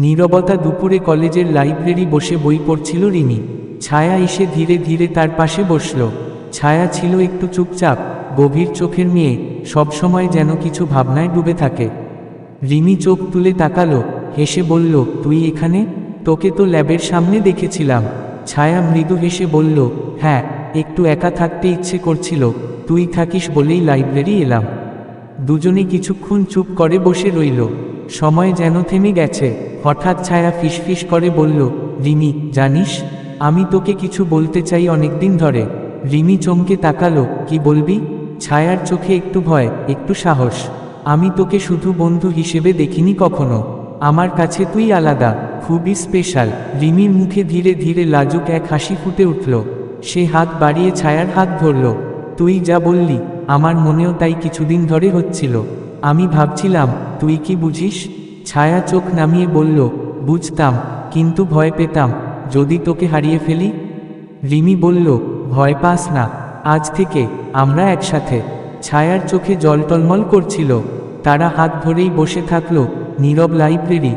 নীরবতা। দুপুরে কলেজের লাইব্রেরি বসে বই পড়ছিল রিমি। ছায়া এসে ধীরে ধীরে তার পাশে বসল। ছায়া ছিল একটু চুপচাপ, গভীর চোখের মেয়ে, সবসময় যেন কিছু ভাবনায় ডুবে থাকে। রিমি চোখ তুলে তাকালো, হেসে বলল, তুই এখানে? তোকে তো ল্যাবের সামনে দেখেছিলাম। ছায়া মৃদু হেসে বলল, হ্যাঁ, একটু একা থাকতে ইচ্ছে করছিল, তুই থাকিস বলেই লাইব্রেরি এলাম। দুজনে কিছুক্ষণ চুপ করে বসে রইল। সময় যেন থেমে গেছে। হঠাৎ ছায়া ফিসফিস করে বলল, রিমি, জানিস, আমি তোকে কিছু বলতে চাই অনেকদিন ধরে। রিমি চমকে তাকালো, কি বলবি? ছায়ার চোখে একটু ভয়, একটু সাহস। আমি তোকে শুধু বন্ধু হিসেবে দেখিনি কখনো। আমার কাছে তুই আলাদা, খুবই স্পেশাল। রিমির মুখে ধীরে ধীরে লাজুক এক হাসি ফুটে উঠল। সে হাত বাড়িয়ে ছায়ার হাত ধরল। তুই যা বললি, আমার মনেও তাই কিছুদিন ধরে হচ্ছিল। আমি ভাবছিলাম, তুই কি বুঝিস? ছায়া চোখ নামিয়ে বলল, বুঝতাম, কিন্তু ভয় পেতাম, যদি তোকে হারিয়ে ফেলি। রিমি বলল, ভয় পাস না, আজ থেকে আমরা একসাথে। ছায়ার চোখে জল টলমল করছিল। তারা হাত ধরেই বসে থাকলো, নীরব লাইব্রেরি।